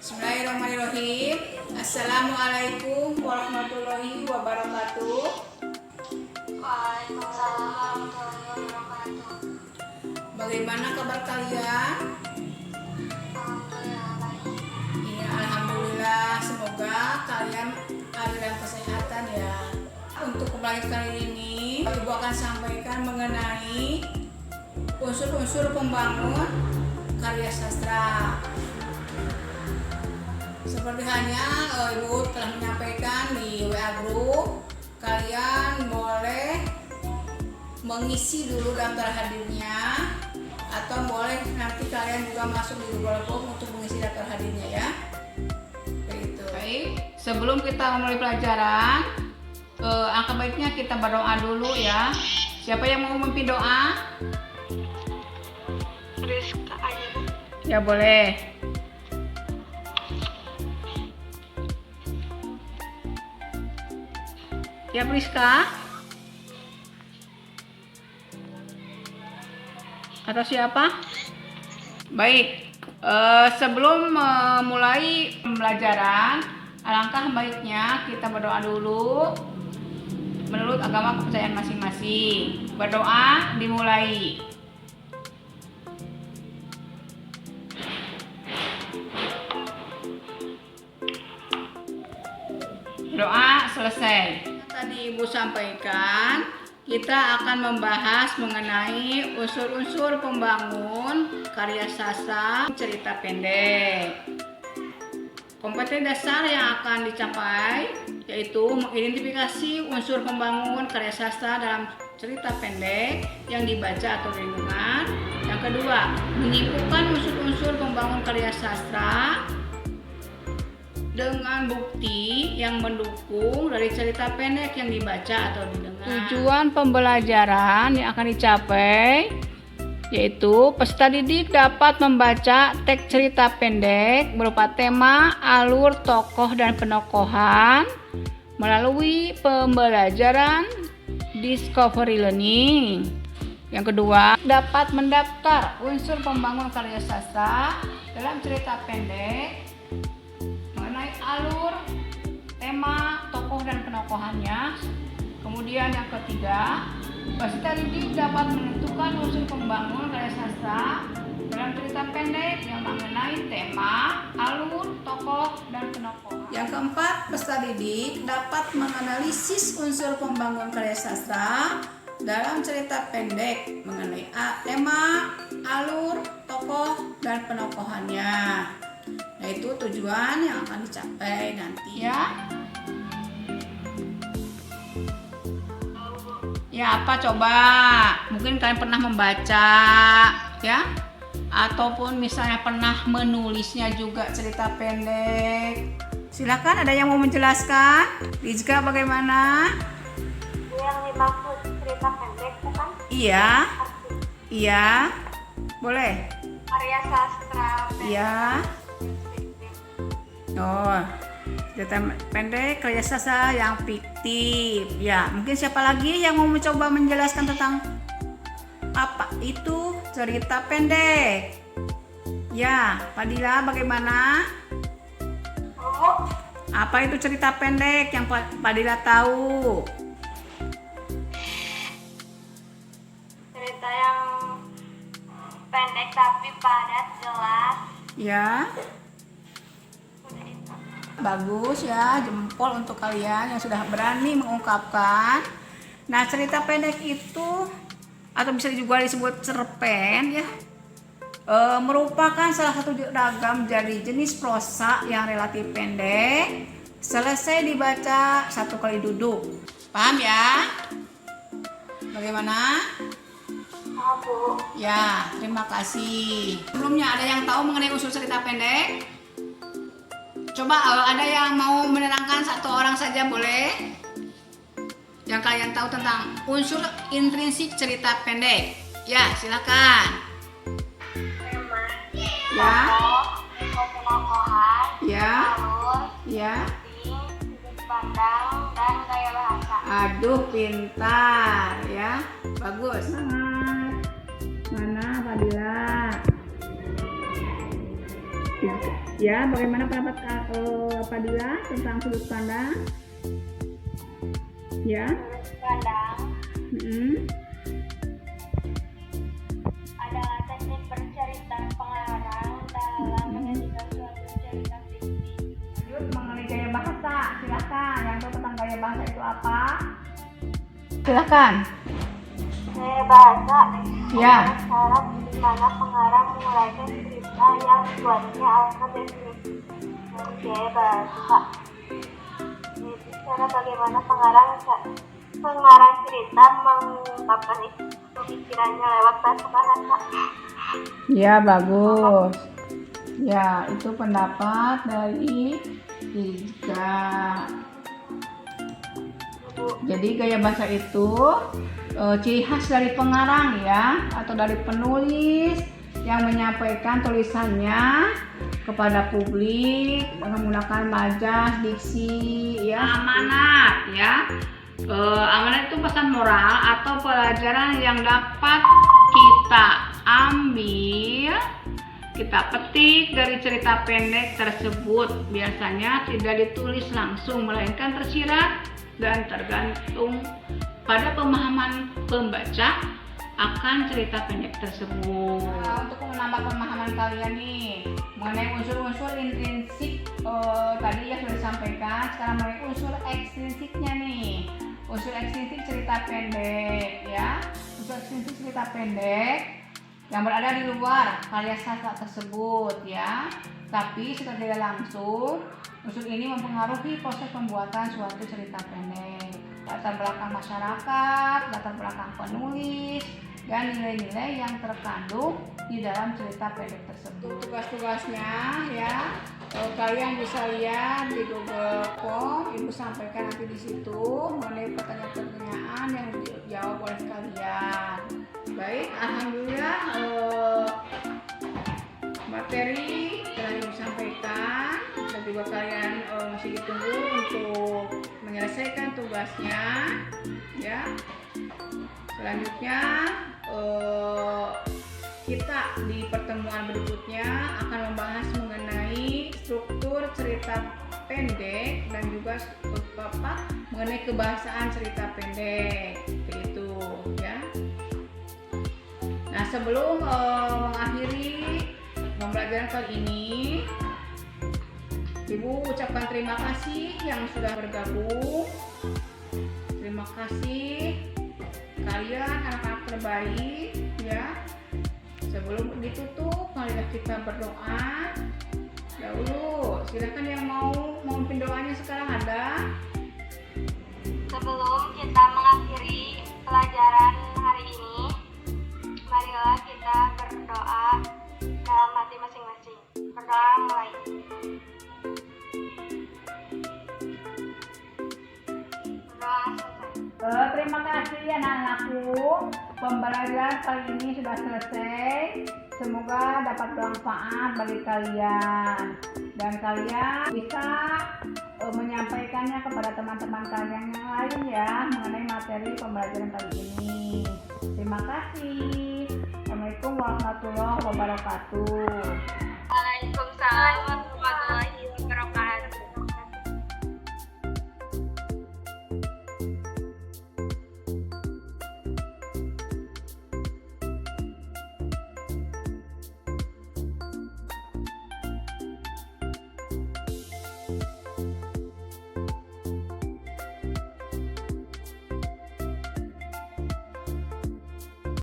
Bismillahirrahmanirrahim. Assalamualaikum warahmatullahi wabarakatuh. Waalaikumsalam warahmatullahi wabarakatuh. Bagaimana kabar kalian? Alhamdulillah baik. Iya, alhamdulillah. Semoga kalian ada dalam kesehatan ya. Untuk pembelajaran kali ini, Ibu akan sampaikan mengenai unsur-unsur pembangun karya sastra. Seperti halnya Ibu telah menyampaikan di WA Group, kalian boleh mengisi dulu daftar hadirnya, atau boleh nanti kalian juga masuk di Google Form untuk mengisi daftar hadirnya ya. Begitu. Baik, sebelum kita memulai pelajaran, angka baiknya kita berdoa dulu ya. Siapa yang mau memimpin doa? Rizka aja. Ya boleh. Ya Priska? Atau siapa? Baik, sebelum memulai pembelajaran, alangkah baiknya kita berdoa dulu menurut agama kepercayaan masing-masing. Berdoa dimulai. Doa selesai. Tadi Ibu sampaikan, kita akan membahas mengenai unsur-unsur pembangun karya sastra cerita pendek. Kompetensi dasar yang akan dicapai yaitu mengidentifikasi unsur pembangun karya sastra dalam cerita pendek yang dibaca atau didengar. Yang kedua, menyimpulkan unsur-unsur pembangun karya sastra dengan bukti yang mendukung dari cerita pendek yang dibaca atau didengar. Tujuan pembelajaran yang akan dicapai yaitu peserta didik dapat membaca teks cerita pendek berupa tema, alur, tokoh, dan penokohan melalui pembelajaran discovery learning. Yang kedua, dapat mendaftar unsur pembangun karya sastra dalam cerita pendek mengenai alur, tema, tokoh, dan penokohannya. Kemudian yang ketiga, peserta didik dapat menentukan unsur pembangun karya sastra dalam cerita pendek yang mengenai tema, alur, tokoh, dan penokohan. Yang keempat, peserta didik dapat menganalisis unsur pembangun karya sastra dalam cerita pendek mengenai tema, alur, tokoh, dan penokohannya. Nah, itu tujuan yang akan dicapai nanti ya. Ya, apa coba? Mungkin kalian pernah membaca ya, ataupun misalnya pernah menulisnya juga cerita pendek. Silakan, ada yang mau menjelaskan? Rizka bagaimana? Yang dimaksud cerita pendek bukan? Iya. Iya. Boleh. Karya sastra pendek. Iya. Oh, cerita pendek karya sastra yang fiktif. Ya, mungkin siapa lagi yang mau mencoba menjelaskan tentang apa itu cerita pendek? Ya, Fadila bagaimana? Oh, Apa itu cerita pendek yang Fadila tahu? cerita yang pendek tapi padat, jelas. Ya. Udah itu. Bagus ya, jempol untuk kalian yang sudah berani mengungkapkan. Nah, cerita pendek itu atau bisa juga disebut cerpen ya, merupakan salah satu ragam dari jenis prosa yang relatif pendek, selesai dibaca satu kali duduk. Paham ya? Bagaimana? Bu. Ya, terima kasih. Sebelumnya ada yang tahu mengenai unsur cerita pendek? Coba ada yang mau menerangkan satu orang saja boleh? Yang kalian tahu tentang unsur intrinsik cerita pendek. Ya, silakan. Tema. Ya. Tokoh, penokohan. Ya. Alur. Ya. Sudut pandang dan gaya bahasa. Aduh, pintar ya. Bagus. Mana Fadila? Ya, bagaimana pendapat Fadila tentang sudut pandang? Ya. Sudut pandang adalah teknik bercerita pengarang dalam menyajikan suatu cerita fiksi. Lanjut mengenai gaya bahasa, silakan. Yang tahu tentang gaya bahasa itu apa? Silakan. Gaya bahasa Ya. adalah cara di mana pengarang menguraikan cerita yang dibuatnya atau definisi dari gaya bahasa. Yaitu cara bagaimana pengarang cerita mengungkapkan isi pikirannya lewat bahasa. Ya, bagus. Ya, itu pendapat dari Tiga. Jadi gaya bahasa itu ciri khas dari pengarang ya, atau dari penulis yang menyampaikan tulisannya kepada publik menggunakan majas, diksi, ya, amanat ya. Amanat itu pesan moral atau pelajaran yang dapat kita ambil, kita petik dari cerita pendek tersebut. Biasanya tidak ditulis langsung, melainkan tersirat dan tergantung pada pemahaman pembaca akan cerita pendek tersebut. Untuk menambah pemahaman kalian nih mengenai unsur-unsur intrinsik, tadi ya sudah disampaikan. Sekarang mengenai unsur ekstrinsiknya nih. Unsur ekstrinsik cerita pendek ya. Unsur ekstrinsik cerita pendek yang berada di luar karya sastra tersebut ya. Tapi secara tidak langsung, unsur ini mempengaruhi proses pembuatan suatu cerita pendek. Latar belakang masyarakat, latar belakang penulis, dan nilai-nilai yang terkandung di dalam cerita pendek tersebut. Tugas-tugasnya ya, kalian bisa lihat di Google Form. Ibu sampaikan nanti di situ mengenai pertanyaan-pertanyaan yang dijawab oleh kalian. Baik, alhamdulillah materi telah ibu sampaikan dan juga kalian masih ditunggu untuk menyelesaikan tugasnya ya. Selanjutnya kita di pertemuan berikutnya akan membahas mengenai struktur cerita pendek dan juga mengenai kebahasaan cerita pendek itu ya. Nah, sebelum mengakhiri pembelajaran kali ini, Ibu ucapkan terima kasih yang sudah bergabung. Terima kasih kalian anak-anak terbaik ya. Sebelum ditutup, marilah kita berdoa dahulu. Silakan yang mau memimpin doanya sekarang ada. Sebelum kita mengakhiri pelajaran hari ini, marilah kita berdoa dalam hati masing-masing. Berdoa mulai. Berdoa selesai. Terima kasih anak-anakku. Pembelajaran kali ini sudah selesai. Semoga dapat bermanfaat bagi kalian dan kalian bisa menyampaikannya kepada teman-teman kalian yang lain ya mengenai materi pembelajaran kali ini. Terima kasih. Assalamualaikum warahmatullahi wabarakatuh. Waalaikumsalam.